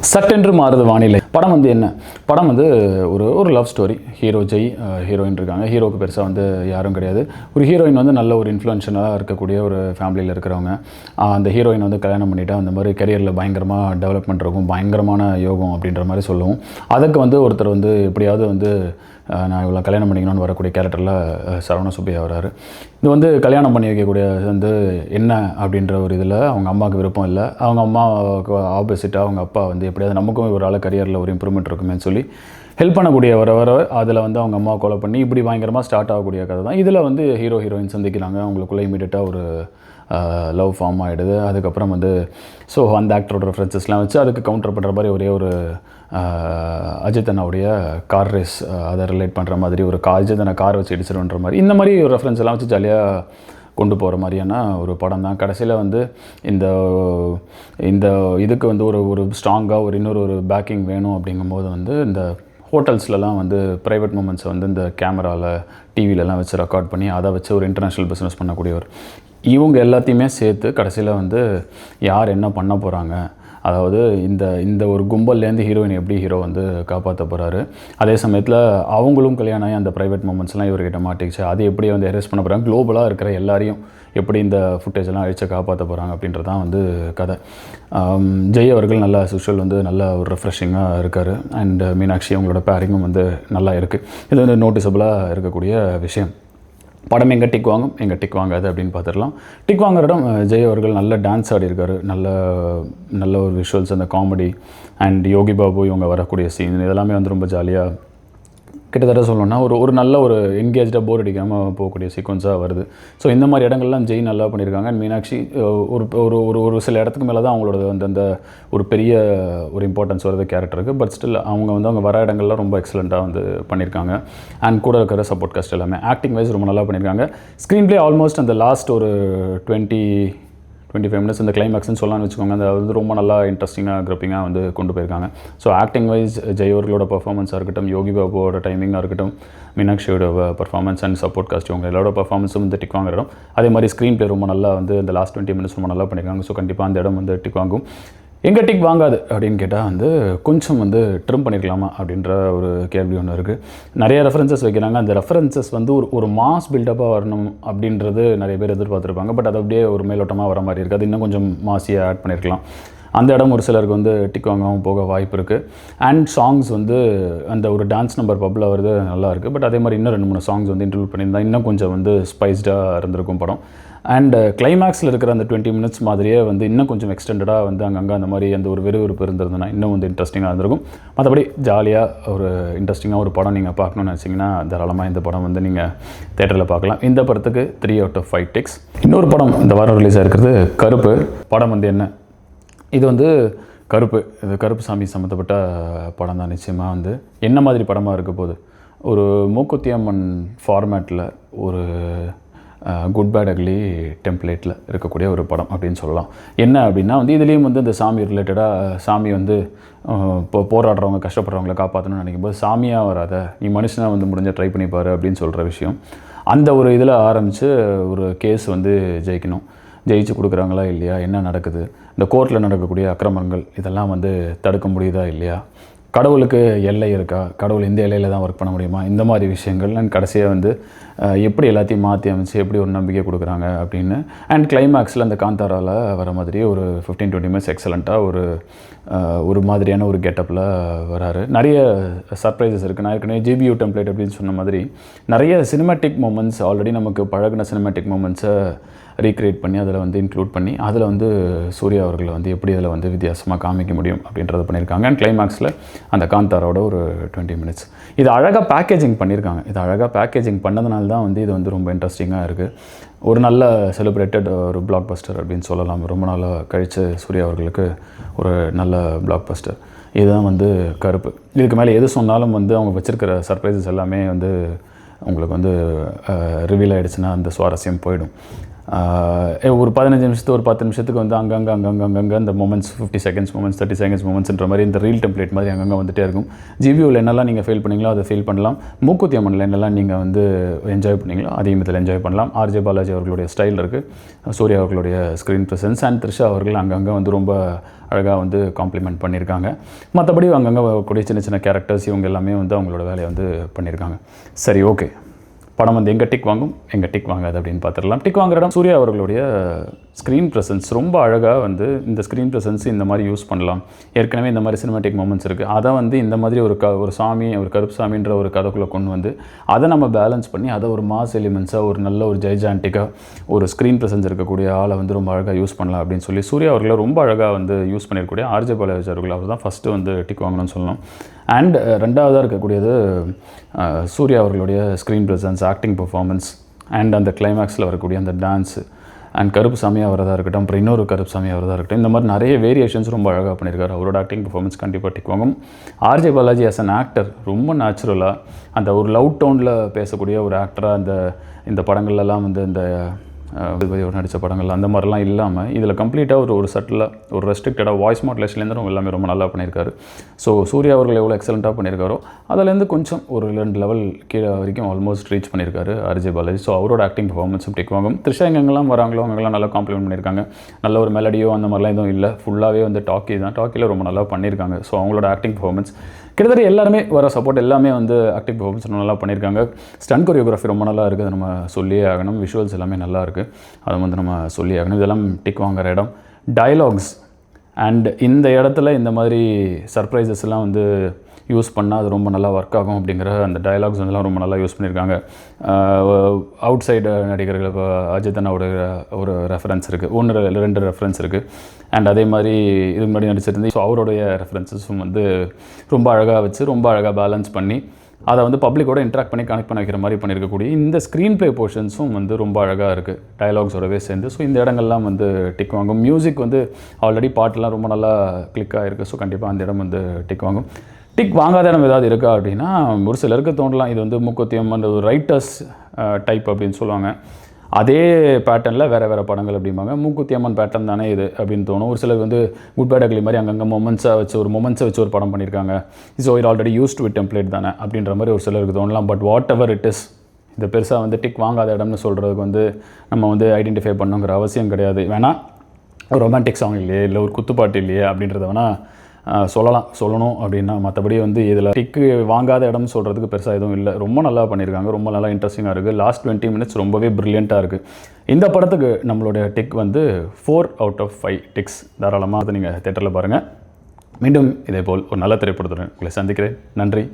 சட்டென்று மாறுது வானிலை படம் வந்து என்ன படம் வந்து ஒரு love story. Hero Jai, heroine இருக்காங்க. ஹீரோக்கு பெருசாக வந்து யாரும் கிடையாது. ஒரு ஹீரோயின் வந்து நல்ல ஒரு இன்ஃப்ளூயன்ஷனாக இருக்கக்கூடிய ஒரு ஃபேமிலியில் இருக்கிறவங்க. அந்த ஹீரோயின் வந்து கல்யாணம் பண்ணிவிட்டு அந்த மாதிரி கரியரில் பயங்கரமாக டெவலப்மெண்ட் இருக்கும், பயங்கரமான யோகம் அப்படின்ற மாதிரி சொல்லுவோம். அதுக்கு வந்து ஒருத்தர் வந்து எப்படியாவது வந்து நான் இவ்வளோ கல்யாணம் பண்ணிக்கணும்னு வரக்கூடிய கேரக்டரில் சரவண சுப்பையா வராரு. இது வந்து கல்யாணம் பண்ணி வைக்கக்கூடிய வந்து என்ன அப்படின்ற ஒரு இதில் அவங்க அம்மாவுக்கு விருப்பம் இல்லை. அவங்க அம்மாவுக்கு ஆப்போசிட்டாக அவங்க அப்பா வந்து எப்படியாவது நமக்கும் ஒரு ஆள் கரியரில் ஒரு இம்ப்ரூவ்மெண்ட் இருக்குமேன்னு சொல்லி ஹெல்ப் பண்ணக்கூடிய வர அதில் வந்து அவங்க அம்மாவை கொலை பண்ணி இப்படி பயங்கரமாக ஸ்டார்ட் ஆகக்கூடிய கதை தான். இதில் வந்து ஹீரோயின் சந்திக்கிறாங்க. அவங்களுக்குள்ளே இமீடியட்டாக ஒரு லவ் ஃபார்ம் ஆகிடுது. அதுக்கப்புறம் வந்து ஸோ அந்த ஆக்டரோட ரெஃபரன்சஸ்லாம் வச்சு அதுக்கு கவுண்டர் பண்ணுற மாதிரி ஒரே ஒரு அஜித் அண்ணாவுடைய கார் ரேஸ் அதை ரிலேட் பண்ணுற மாதிரி ஒரு அஜித் அண்ணா கார் வச்சு இடிச்சிருன்ற மாதிரி இந்த மாதிரி ஒரு ரெஃபரன்ஸ் எல்லாம் வச்சு ஜாலியாக கொண்டு போகிற மாதிரியான ஒரு படம் தான். கடைசியில் வந்து இந்த இதுக்கு வந்து ஒரு ஸ்ட்ராங்காக இன்னொரு பேக்கிங் வேணும் அப்படிங்கும்போது வந்து இந்த ஹோட்டல்ஸ்லலாம் வந்து ப்ரைவேட் மூமெண்ட்ஸை வந்து இந்த கேமராவில் டிவிலலாம் வச்சு ரெக்கார்ட் பண்ணி அதை வச்சு ஒரு இன்டர்நேஷ்னல் பிஸ்னஸ் பண்ணக்கூடியவர். இவங்க எல்லாத்தையுமே சேர்த்து கடைசியில் வந்து யார் என்ன பண்ண போகிறாங்க, அதாவது இந்த ஒரு கும்பல்லேருந்து ஹீரோயின் எப்படி ஹீரோ வந்து காப்பாற்ற போகிறாரு, அதே சமயத்தில் அவங்களும் கல்யாணம் ஆகி அந்த ப்ரைவேட் மூமெண்ட்ஸ்லாம் இவர்கிட்ட மாட்டிக்கிச்சு, அது எப்படி வந்து எரேஸ் பண்ண போகிறாங்க, குளோபலாக இருக்கிற எல்லாரையும் எப்படி இந்த ஃபுட்டேஜெல்லாம் அழிச்சு காப்பாற்ற போகிறாங்க அப்படின்றதான் வந்து கதை. ஜெய் அவர்கள் நல்லா யூஷுவல் வந்து நல்ல ஒரு ரெஃப்ரெஷிங்காக இருக்கார். அண்ட் மீனாட்சி அவங்களோட பேரிங்கும் வந்து நல்லா இருக்குது. இது வந்து நோட்டிசபிளாக இருக்கக்கூடிய விஷயம். படம் எங்கே டிக் வாங்கும், எங்கே டிக் வாங்காது அப்படின்னு பார்த்துடலாம். டிக் வாங்குற இடம் ஜெய் அவர்கள் நல்ல டான்ஸ் ஆடி இருக்கார். நல்ல ஒரு விஷுவல்ஸ், அந்த காமெடி அண்ட் யோகி பாபு இவங்க வரக்கூடிய சீன் இதெல்லாமே வந்து ரொம்ப ஜாலியாக கிட்டத்தட்ட சொல்லணும்னா ஒரு நல்ல ஒரு என்கேஜாக போர் அடிக்காமல் போகக்கூடிய சீக்வன்ஸாக வருது. ஸோ இந்த மாதிரி இடங்கள்லாம் ஜெய் நல்லா பண்ணியிருக்காங்க. அண்ட் மீனாட்சி ஒரு சில இடத்துக்கு மேலே தான் அவங்களோட அந்த ஒரு பெரிய ஒரு இம்பார்ட்டன்ஸ் வருது கேரக்டருக்கு. பட் ஸ்டில் அவங்க வர இடங்கள்லாம் ரொம்ப எக்ஸலண்ட்டாக வந்து பண்ணியிருக்காங்க. அண்ட் கூட இருக்கிற சப்போர்ட் காஸ்ட் எல்லாமே ஆக்டிங் வைஸ் ரொம்ப நல்லா பண்ணியிருக்காங்க. ஸ்க்ரீன் ப்ளே ஆல்மோஸ்ட் அந்த லாஸ்ட் ஒரு 25 மினிட்ஸ் இந்த கிளைமேக்ஸ்னு சொல்லலாம்னு வச்சுக்கோங்க, அந்த வந்து ரொம்ப நல்லா இன்ட்ரெஸ்டிங்காக கிரப்பிங்காக வந்து கொண்டு போயிருக்காங்க. ஸோ ஆக்டிங் வைஸ் ஜெய் அவர்களோட பர்ஃபார்மன்ஸாக இருக்கட்டும், யோகி பாபுவோட டைமிங்காக இருக்கட்டும், மீனாட்சியோட பர்ஃபார்மன்ஸ் அண்ட் சப்போர்ட் காஸ்ட் இவங்க எல்லாரோட பர்ஃபார்மன்ஸும் வந்து டிக் வாங்குற இடம். அதே மாதிரி ஸ்க்ரீன் ப்ளே ரொம்ப நல்லா வந்து இந்த லாஸ்ட் 20 மினிட்ஸ் ரொம்ப நல்லா பண்ணியிருக்காங்க. ஸோ கண்டிப்பாக அந்த இடம் வந்து டிக் வாங்கும். எங்கே டிக் வாங்காது அப்படின்னு கேட்டால் வந்து கொஞ்சம் வந்து ட்ரிம் பண்ணியிருக்கலாமா அப்படின்ற ஒரு கேள்வி ஒன்று இருக்குது. நிறைய ரெஃபரன்சஸ் வைக்கிறாங்க. அந்த ரெஃபரன்சஸ் வந்து ஒரு மாஸ் பில்டப்பாக வரணும் அப்படின்றது நிறைய பேர் எதிர்பார்த்துருப்பாங்க. பட் அது அப்படியே ஒரு மேலோட்டமாக வர மாதிரி இருக்குது. அது இன்னும் கொஞ்சம் மாசியாக ஆட் பண்ணியிருக்கலாம். அந்த இடம் ஒரு சிலருக்கு வந்து டிக் வாங்காமல் போக வாய்ப்பு இருக்குது. அண்ட் சாங்ஸ் வந்து அந்த ஒரு டான்ஸ் நம்பர் பப்பில் வருது நல்லாயிருக்கு. பட் அதே மாதிரி இன்னும் 2-3 சாங்ஸ் வந்து இன்க்ளூட் பண்ணியிருந்தா இன்னும் கொஞ்சம் வந்து ஸ்பைஸ்டாக இருந்திருக்கும் படம். அண்ட் கிளைமேக்ஸில் இருக்கிற அந்த 20 மினிட்ஸ் மாதிரியே வந்து இன்னும் கொஞ்சம் எக்ஸ்டெண்டடாக வந்து அங்கங்கே அந்த மாதிரி அந்த ஒரு விறுவிறுப்பு இருந்திருந்ததுன்னா இன்னும் வந்து இன்ட்ரெஸ்டிங்காக இருந்திருக்கும். மற்றபடி ஜாலியாக ஒரு இன்ட்ரெஸ்டிங்காக ஒரு படம் நீங்கள் பார்க்கணுன்னு நினச்சிங்கன்னா தாராளமாக இந்த படம் வந்து நீங்கள் தேட்டரில் பார்க்கலாம். இந்த படத்துக்கு 3 out of 5 டிக்ஸ். இன்னொரு படம் இந்த வாரம் ரிலீஸ் ஆகிருக்கிறது கருப்பு. படம் வந்து என்ன, இது வந்து கருப்பு சாமி சம்மந்தப்பட்ட படம் தான். நிச்சயமாக வந்து என்ன மாதிரி படமாக இருக்க போகுது, ஒரு மூக்குத்தி அம்மன் ஃபார்மேட்டில் ஒரு குட் பேட் அக்லி டெம்ப்ளேட்டில் இருக்கக்கூடிய ஒரு படம் அப்படின்னு சொல்லலாம். என்ன அப்படின்னா வந்து இதுலேயும் வந்து இந்த சாமி ரிலேட்டடாக சாமி வந்து இப்போ போராடுறவங்க கஷ்டப்படுறவங்கள காப்பாற்றணும்னு நினைக்கும் போது சாமியாக வராத நீ மனுஷனாக வந்து முடிஞ்ச ட்ரை பண்ணிப்பார் அப்படின்னு சொல்கிற விஷயம். அந்த ஒரு இதில் ஆரம்பித்து ஒரு கேஸ் வந்து ஜெயிச்சு கொடுக்குறாங்களா இல்லையா, என்ன நடக்குது, இந்த கோர்ட்டில் நடக்கக்கூடிய அக்கிரமங்கள் இதெல்லாம் வந்து தடுக்க முடியுதா இல்லையா, கடவுளுக்கு எல்லை இருக்கா, கடவுள் இந்த எல்லையில் தான் ஒர்க் பண்ண முடியுமா, இந்த மாதிரி விஷயங்கள். அண்ட் கடைசியாக வந்து எப்படி எல்லாத்தையும் மாற்றி அமைச்சு எப்படி ஒரு நம்பிக்கை கொடுக்குறாங்க அப்படின்னு. அண்ட் கிளைமேக்ஸில் அந்த காந்தாராவில் வர மாதிரி ஒரு 15-20 மினிட்ஸ் எக்ஸலண்ட்டாக ஒரு மாதிரியான ஒரு கெட்டப்பில் வராரு. நிறைய சர்ப்ரைசஸ் இருக்குது. நான் ஏற்கனவே ஜிபியூ டெம்ப்ளேட் அப்படின்னு சொன்ன மாதிரி நிறைய சினிமேட்டிக் மூமெண்ட்ஸ் ஆல்ரெடி நமக்கு பழகின சினிமேட்டிக் மூமெண்ட்ஸை ரீக்ரியேட் பண்ணி அதில் வந்து இன்க்ளூட் பண்ணி அதில் வந்து சூர்யா அவர்களை வந்து எப்படி அதில் வந்து வித்தியாசமாக காமிக்க முடியும் அப்படின்றத பண்ணியிருக்காங்க. அண்ட் கிளைமேக்ஸில் அந்த காந்தாரோட ஒரு 20 மினிட்ஸ் இது அழகாக பேக்கேஜிங் பண்ணியிருக்காங்க. இது அழகாக பேக்கேஜிங் பண்ணதுனால தான் வந்து இது வந்து ரொம்ப இன்ட்ரெஸ்டிங்காக இருக்குது. ஒரு நல்ல செலிப்ரேட்டட் ஒரு பிளாக் பஸ்டர் அப்படின்னு சொல்லலாம். ரொம்ப நாளாக கழித்து சூர்யா அவர்களுக்கு ஒரு நல்ல பிளாக் பஸ்டர். இதுதான் வந்து கருப்பு. இதுக்கு மேலே எது சொன்னாலும் வந்து அவங்க வச்சுருக்கிற சர்ப்ரைசஸ் எல்லாமே வந்து உங்களுக்கு வந்து ரிவீல் ஆகிடுச்சுன்னா அந்த சுவாரஸ்யம் போயிடும். ஒரு 15 நிமிஷத்துக்கு ஒரு 10 நிமிஷத்துக்கு வந்து அங்கங்கே இந்த மொமெண்ட்ஸ் 50 செகண்ட்ஸ் மொமெண்ட்ஸ் 30 செகண்ட்ஸ் மொமெண்ட்ஸ்ன்ற மாதிரி இந்த ரீல் டெம்ப்ளேட் மாதிரி அங்கங்கே வந்துகிட்டே இருக்கும். ஜிபியூவில் என்னெல்லாம் நீங்கள் ஃபீல் பண்ணீங்களோ அதை ஃபீல் பண்ணலாம். மூக்குத்தி அம்மனில் என்னெல்லாம் நீங்கள் வந்து என்ஜாய் பண்ணீங்களோ அதையும் இதில் என்ஜாய் பண்ணலாம். ஆர்ஜே பாலாஜி அவர்களுடைய ஸ்டைல் இருக்குது, சூர்யா அவர்களுடைய ஸ்க்ரீன் ப்ரெசன்ஸ் அண்ட் த்ரிஷா அவர்கள் அங்கங்கே வந்து ரொம்ப அழகாக வந்து காம்ப்ளிமெண்ட் பண்ணியிருக்காங்க. மற்றபடி அங்கங்கே கூடிய சின்ன சின்ன கேரக்டர்ஸ் இவங்க எல்லாமே வந்து அவங்களோட வேலையை வந்து பண்ணியிருக்காங்க. சரி, ஓகே, படம் வந்து எங்கே டிக் வாங்கும் எங்கே டிக் வாங்காது அப்படின்னு பார்த்துடலாம். டிக் வாங்குற இடம் சூர்யா அவர்களுடைய ஸ்க்ரீன் ப்ரெசன்ஸ் ரொம்ப அழகாக வந்து இந்த ஸ்க்ரீன் ப்ரெசன்ஸ் இந்த மாதிரி யூஸ் பண்ணலாம். ஏற்கனவே இந்த மாதிரி சினிமாட்டிக் மூமெண்ட்ஸ் இருக்குது, அதை வந்து இந்த மாதிரி ஒரு சாமி, ஒரு கருப்பு சாமின்ற ஒரு கதைக்குள்ளே கொண்டு வந்து அதை நம்ம பேலன்ஸ் பண்ணி அதை ஒரு மாஸ் எலிமெண்ட்ஸாக ஒரு நல்ல ஒரு ஜெய்ஜான்டிக்காக ஒரு ஸ்க்ரீன் ப்ரெசன்ஸ் இருக்கக்கூடிய ஆளை வந்து ரொம்ப அழகாக யூஸ் பண்ணலாம் அப்படின்னு சொல்லி சூர்யா அவர்களை ரொம்ப அழகாக வந்து யூஸ் பண்ணியிருக்கக்கூடிய ஆர்ஜே பாலாஜி அவர்கள் அவர் தான் ஃபஸ்ட்டு வந்து டிக் வாங்கணும்னு சொல்லணும். அண்ட் ரெண்டாவதாக இருக்கக்கூடியது சூர்யா அவர்களுடைய screen presence, acting performance and அந்த கிளைமேக்ஸில் வரக்கூடிய அந்த டான்ஸு அண்ட் கருப்பு சாமியாக வரதாக இருக்கட்டும், அப்புறம் இன்னொரு கருப்பு சாமியாக வரதாக இருக்கட்டும், இந்த மாதிரி நிறைய வேரியேஷன்ஸ் ரொம்ப அழகாக பண்ணியிருக்காரு. அவரோட ஆக்டிங் பர்ஃபார்மன்ஸ் கண்டிப்பாக டிக் வாங்கும். RJ Balaji as an actor ரொம்ப நேச்சுரலாக அந்த ஒரு லவ் டோனில் பேசக்கூடிய ஒரு ஆக்டராக இந்த படங்கள்லாம் வந்து இந்த நடித்த படங்கள் அந்த மாதிரிலாம் இல்லாமல் இதில் கம்ப்ளீட்டாக ஒரு சட்டிலாக ஒரு ரெஸ்ட்ரிக்டடாக வாய்ஸ் மாடுலேஷன்லேருந்து எல்லாமே ரொம்ப நல்லா பண்ணியிருக்காரு. ஸோ சூர்யா அவர்கள் எவ்வளோ எக்ஸலண்ட்டாக பண்ணியிருக்காரோ அதுலேருந்து கொஞ்சம் ஒரு 2 லெவல் கீழே வரைக்கும் ஆல்மோஸ்ட் ரீச் பண்ணியிருக்காரு ஆர்ஜே பாலாஜி. ஸோ அவரோட ஆக்டிங் பர்ஃபார்மன்ஸும் டிக் வாங்கும். த்ரிஷா எங்கெங்கெல்லாம் வராங்களோ அங்கெல்லாம் நல்லா காம்ப்ளிமெண்ட் பண்ணியிருக்காங்க. நல்ல ஒரு மெலடியோ அந்த மாதிரிலாம் எதுவும் இல்லை, ஃபுல்லாகவே வந்து டாக்கியில் ரொம்ப நல்லா பண்ணியிருக்காங்க. ஸோ அவங்களோட ஆக்டிங் பர்ஃபார்மன்ஸ் கிட்டத்தட்ட எல்லாருமே வர சப்போர்ட் எல்லாமே வந்து ஆக்டிங் பர்ஃபார்மன்ஸ் நல்லா பண்ணியிருக்காங்க. ஸ்டன் கொரியோகிராஃபி ரொம்ப நல்லா இருக்குது, நம்ம சொல்லியே ஆகணும். விஷுவல்ஸ் எல்லாமே நல்லா இருக்குது, அதை வந்து நம்ம சொல்லி ஆகணும். இதெல்லாம் டிக் வாங்குற இடம். டயலாக்ஸ் அண்ட் இந்த இடத்துல இந்த மாதிரி சர்ப்ரைசஸ் எல்லாம் வந்து யூஸ் பண்ணால் அது ரொம்ப நல்லா ஒர்க் ஆகும் அப்படிங்கிற அந்த டயலாக்ஸ் வந்து ரொம்ப நல்லா யூஸ் பண்ணியிருக்காங்க. அவுட் சைடு நடிகர்கள் இப்போ அஜித் அண்ணாவோட ஒரு ரெஃபரன்ஸ் இருக்குது, 1-2 ரெஃபரன்ஸ் இருக்குது. அண்ட் அதே மாதிரி இது முன்னாடி நடிச்சிருந்து ஸோ அவருடைய ரெஃபரன்ஸஸும் வந்து ரொம்ப அழகாக வச்சு ரொம்ப அழகாக பேலன்ஸ் பண்ணி அதை வந்து பப்ளிக்கோட இன்ட்ராக்ட் பண்ணி கனெக்ட் பண்ண வைக்கிற மாதிரி பண்ணியிருக்கக்கூடிய இந்த ஸ்க்ரீன் ப்ளே போர்ஷன்ஸும் வந்து ரொம்ப அழகாக இருக்குது டயலாக்ஸோடவே சேர்ந்து. ஸோ இந்த இடங்கள்லாம் வந்து டிக் வாங்கும். மியூசிக் வந்து ஆல்ரெடி பாட்டெலாம் ரொம்ப நல்லா கிளிக் ஆகிருக்கு. ஸோ கண்டிப்பாக அந்த இடம் வந்து டிக் வாங்கும். டிக் வாங்காத இடம் ஏதாவது இருக்கா அப்படின்னா ஒரு சிலருக்கு தோன்றலாம் இது வந்து மூக்குத்தியம் அந்த ஒரு ரைட்டர்ஸ் டைப் அப்படின்னு சொல்லுவாங்க. அதே பேட்டர்னில் வேறு படங்கள் அப்படிம்பாங்க. மூக்குத்தி அம்மன் பேட்டர்ன் தானே இது அப்படின்னு தோணும். ஒரு சிலர் வந்து குட் பேட் அக்லி மாதிரி அங்கங்கே மொமெண்ட்ஸை வச்சு ஒரு படம் பண்ணியிருக்காங்க. ஸோ இது ஆல்ரெடி யூஸ்ட் வித் டெம்ப்ளேட் தானே அப்படின்ற மாதிரி ஒரு சிலருக்கு தோணலாம். But whatever it is, இந்த பெருசாக வந்து டிக் வாங்காத இடம்னு சொல்கிறதுக்கு வந்து நம்ம வந்து ஐடென்டிஃபை பண்ணுங்கிற அவசியம் கிடையாது. வேணால் ஒரு ரொமான்டிக் சாங் இல்லையே, இல்லை ஒரு குத்துப்பாட்டு இல்லையே அப்படின்றத வேணால் சொல்லணும் அப்படின்னா, மற்றபடி வந்து இதில் டிக்கு வாங்காத இடம்னு சொல்கிறதுக்கு பெருசாக எதுவும் இல்லை. ரொம்ப நல்லா பண்ணியிருக்காங்க, ரொம்ப நல்லா இன்ட்ரெஸ்டிங்காக இருக்குது. லாஸ்ட் 20 மினிட்ஸ் ரொம்பவே ப்ரில்லியண்ட்டாக இருக்குது. இந்த படத்துக்கு நம்மளுடைய டிக் வந்து 4/5 டிக்ஸ். தாராளமாக அதை நீங்கள் தேட்டரில் பாருங்கள். மீண்டும் இதேபோல் ஒரு நல்ல திரைப்படத்துடன் உங்களை சந்திக்கிறேன். நன்றி.